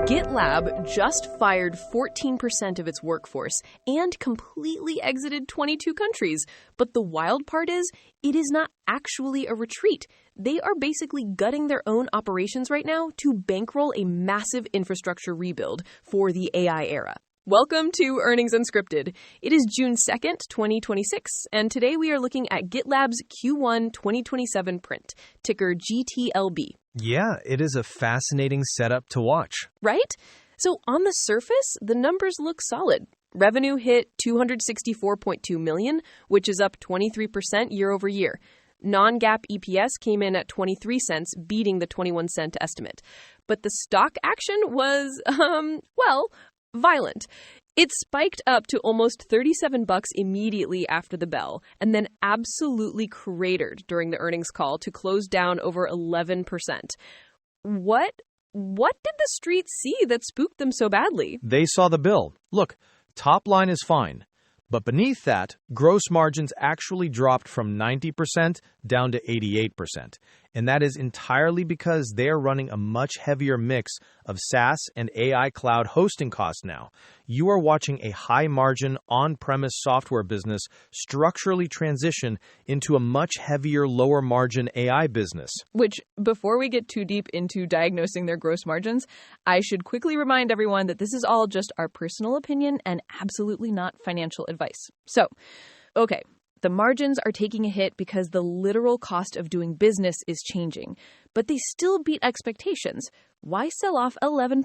GitLab just fired 14% of its workforce and completely exited 22 countries. But the wild part is, it is not actually a retreat. They are basically gutting their own operations right now to bankroll a massive infrastructure rebuild for the AI era. Welcome to Earnings Unscripted. It is June 2nd, 2026, and today we are looking at GitLab's Q1 2027 print, ticker GTLB. Yeah, it is a fascinating setup to watch. Right? So on the surface, the numbers look solid. Revenue hit $264.2 million, which is up 23% year over year. Non-GAAP EPS came in at 23 cents, beating the 21-cent estimate. But the stock action was, violent. It spiked up to almost $37 immediately after the bell, and then absolutely cratered during the earnings call to close down over 11%. What did the street see that spooked them so badly? They saw the bill. Look, top line is fine. But beneath that, gross margins actually dropped from 90% down to 88%. And that is entirely because they are running a much heavier mix of SaaS and AI cloud hosting costs now. You are watching a high-margin, on-premise software business structurally transition into a much heavier, lower-margin AI business. Which, before we get too deep into diagnosing their gross margins, I should quickly remind everyone that this is all just our personal opinion and absolutely not financial advice. So, okay. The margins are taking a hit because the literal cost of doing business is changing, but they still beat expectations. Why sell off 11%?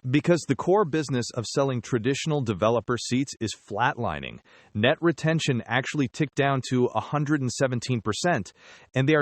Because the core business of selling traditional developer seats is flatlining. Net retention actually ticked down to 117%, and they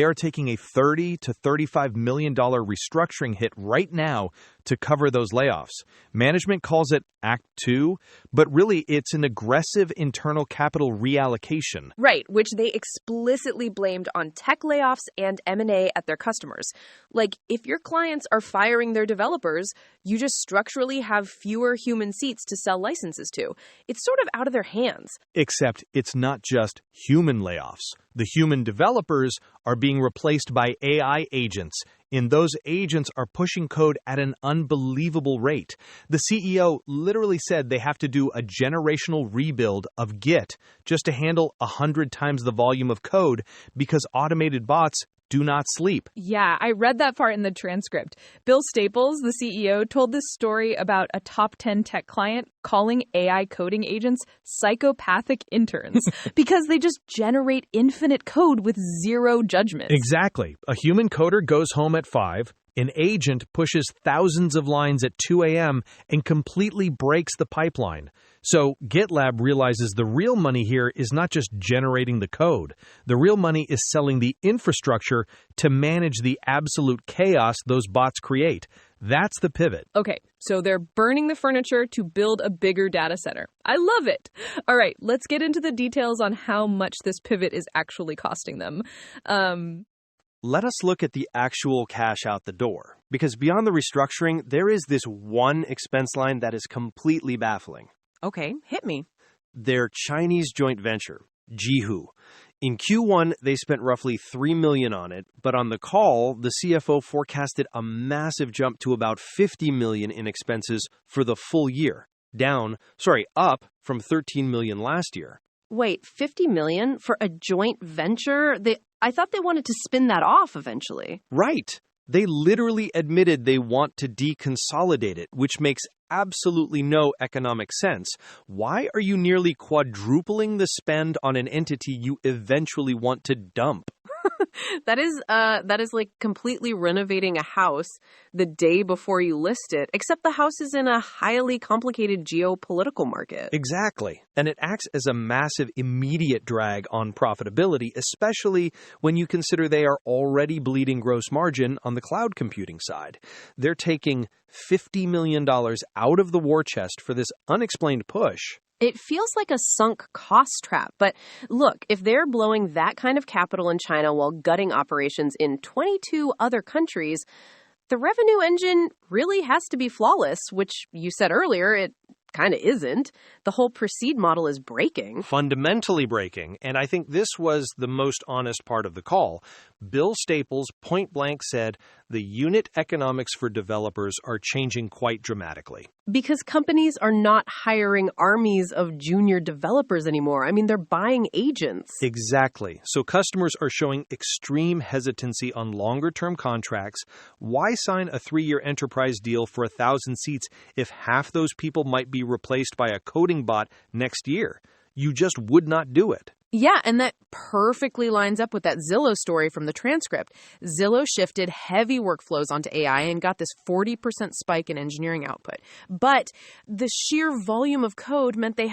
are taking a $30 to $35 million restructuring hit right now to cover those layoffs. Management calls it Act 2, but really it's an aggressive internal capital reallocation. Right, which they explicitly blamed on tech layoffs and M&A at their customers. Like, if your clients are firing their developers, you just structurally have fewer human seats to sell licenses to. It's sort of out of their hands. Except it's not just human layoffs. The human developers are being replaced by AI agents, and those agents are pushing code at an unbelievable rate. The CEO literally said they have to do a generational rebuild of Git just to handle 100 times the volume of code because automated bots do not sleep. Yeah, I read that part in the transcript. Bill Staples, the CEO, told this story about a top 10 tech client calling AI coding agents psychopathic interns because they just generate infinite code with zero judgment. Exactly. A human coder goes home at 5. An agent pushes thousands of lines at 2 a.m. and completely breaks the pipeline. So GitLab realizes the real money here is not just generating the code. The real money is selling the infrastructure to manage the absolute chaos those bots create. That's the pivot. Okay, so they're burning the furniture to build a bigger data center. I love it. All right, let's get into the details on how much this pivot is actually costing them. Let us look at the actual cash out the door, because beyond the restructuring, there is this one expense line that is completely baffling. Okay, hit me. Their Chinese joint venture, Jihu. In Q1, they spent roughly $3 million on it, but on the call, the CFO forecasted a massive jump to about $50 million in expenses for the full year, up from $13 million last year. Wait, $50 million for a joint venture? I thought they wanted to spin that off eventually. Right. They literally admitted they want to deconsolidate it, which makes absolutely no economic sense. Why are you nearly quadrupling the spend on an entity you eventually want to dump? That is like completely renovating a house the day before you list it, except the house is in a highly complicated geopolitical market. Exactly. And it acts as a massive immediate drag on profitability, especially when you consider they are already bleeding gross margin on the cloud computing side. They're taking $50 million out of the war chest for this unexplained push. It feels like a sunk cost trap. But look, if they're blowing that kind of capital in China while gutting operations in 22 other countries, the revenue engine really has to be flawless, which you said earlier, it kind of isn't. The whole Proceed model is breaking. Fundamentally breaking. And I think this was the most honest part of the call. Bill Staples point-blank said the unit economics for developers are changing quite dramatically. Because companies are not hiring armies of junior developers anymore. I mean, they're buying agents. Exactly. So customers are showing extreme hesitancy on longer-term contracts. Why sign a 3-year enterprise deal for 1,000 seats if half those people might be replaced by a coding bot next year? You just would not do it. Yeah, and that perfectly lines up with that Zillow story from the transcript. Zillow shifted heavy workflows onto AI and got this 40% spike in engineering output. But the sheer volume of code meant they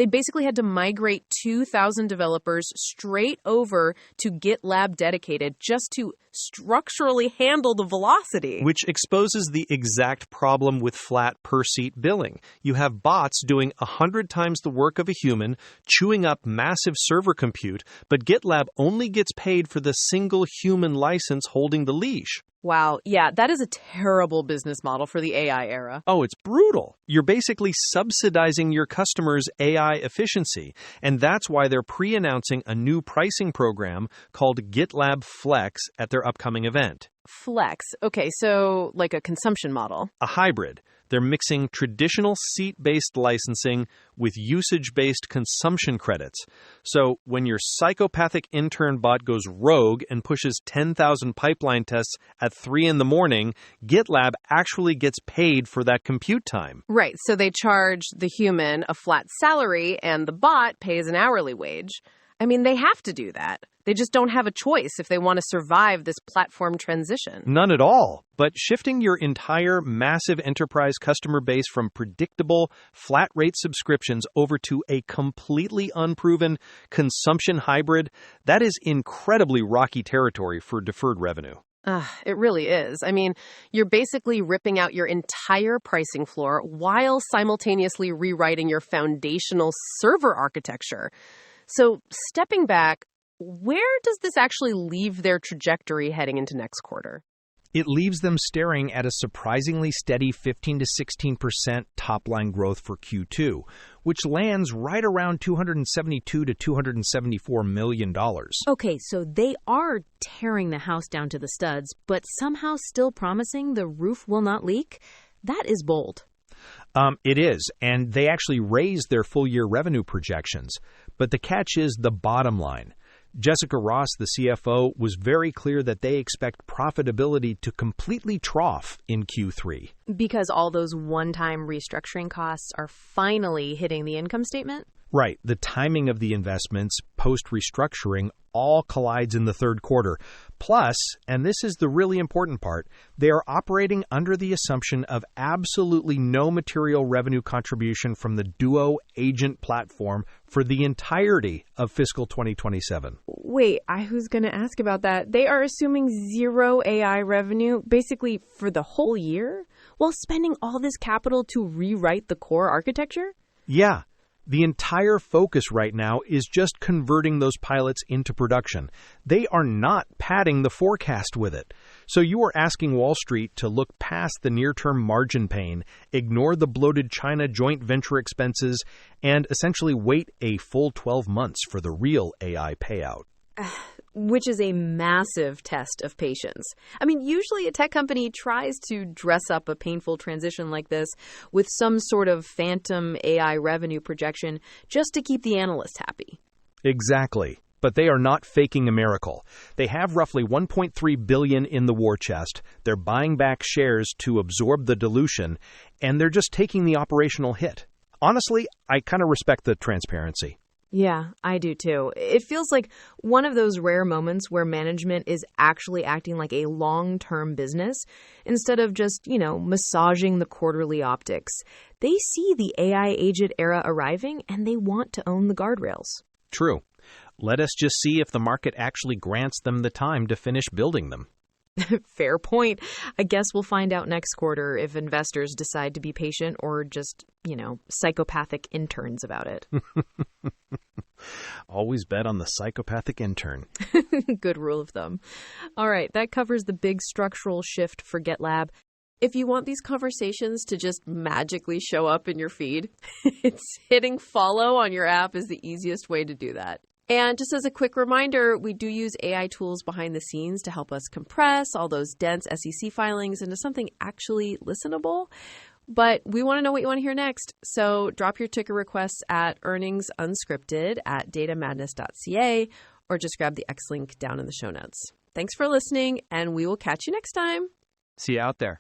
basically had to migrate 2,000 developers straight over to GitLab Dedicated just to structurally handle the velocity. Which exposes the exact problem with flat per-seat billing. You have bots doing 100 times the work of a human, chewing up massive server compute, but GitLab only gets paid for the single human license holding the leash. Wow, yeah, that is a terrible business model for the AI era. Oh, it's brutal. You're basically subsidizing your customers' AI efficiency, and that's why they're pre-announcing a new pricing program called GitLab Flex at their upcoming event. Flex. Okay, so like a consumption model. A hybrid. They're mixing traditional seat-based licensing with usage-based consumption credits. So when your psychopathic intern bot goes rogue and pushes 10,000 pipeline tests at 3 in the morning, GitLab actually gets paid for that compute time. Right, so they charge the human a flat salary and the bot pays an hourly wage. I mean, they have to do that. They just don't have a choice if they want to survive this platform transition. None at all. But shifting your entire massive enterprise customer base from predictable, flat-rate subscriptions over to a completely unproven consumption hybrid, that is incredibly rocky territory for deferred revenue. It really is. I mean, you're basically ripping out your entire pricing floor while simultaneously rewriting your foundational server architecture. So stepping back, where does this actually leave their trajectory heading into next quarter? It leaves them staring at a surprisingly steady 15 to 16% top-line growth for Q2, which lands right around $272 to $274 million. Okay, so they are tearing the house down to the studs, but somehow still promising the roof will not leak? That is bold. It is, and they actually raised their full-year revenue projections. But the catch is the bottom line. Jessica Ross, the CFO, was very clear that they expect profitability to completely trough in Q3. Because all those one-time restructuring costs are finally hitting the income statement? Right. The timing of the investments post-restructuring all collides in the third quarter. Plus, and this is the really important part, they are operating under the assumption of absolutely no material revenue contribution from the Duo agent platform for the entirety of fiscal 2027. Wait, I was going to ask about that. They are assuming zero AI revenue basically for the whole year while spending all this capital to rewrite the core architecture? Yeah. The entire focus right now is just converting those pilots into production. They are not padding the forecast with it. So you are asking Wall Street to look past the near-term margin pain, ignore the bloated China joint venture expenses, and essentially wait a full 12 months for the real AI payout. Which is a massive test of patience. I mean, usually a tech company tries to dress up a painful transition like this with some sort of phantom AI revenue projection just to keep the analysts happy. Exactly. But they are not faking a miracle. They have roughly $1.3 billion in the war chest. They're buying back shares to absorb the dilution, and they're just taking the operational hit. Honestly, I kind of respect the transparency. Yeah, I do too. It feels like one of those rare moments where management is actually acting like a long-term business instead of just, massaging the quarterly optics. They see the AI agent era arriving and they want to own the guardrails. True. Let us just see if the market actually grants them the time to finish building them. Fair point. I guess we'll find out next quarter if investors decide to be patient or just, psychopathic interns about it. Always bet on the psychopathic intern. Good rule of thumb. All right, that covers the big structural shift for GitLab. If you want these conversations to just magically show up in your feed, hitting follow on your app is the easiest way to do that. And just as a quick reminder, we do use AI tools behind the scenes to help us compress all those dense SEC filings into something actually listenable. But we want to know what you want to hear next. So drop your ticker requests at earningsunscripted@datamadness.ca or just grab the X link down in the show notes. Thanks for listening, and we will catch you next time. See you out there.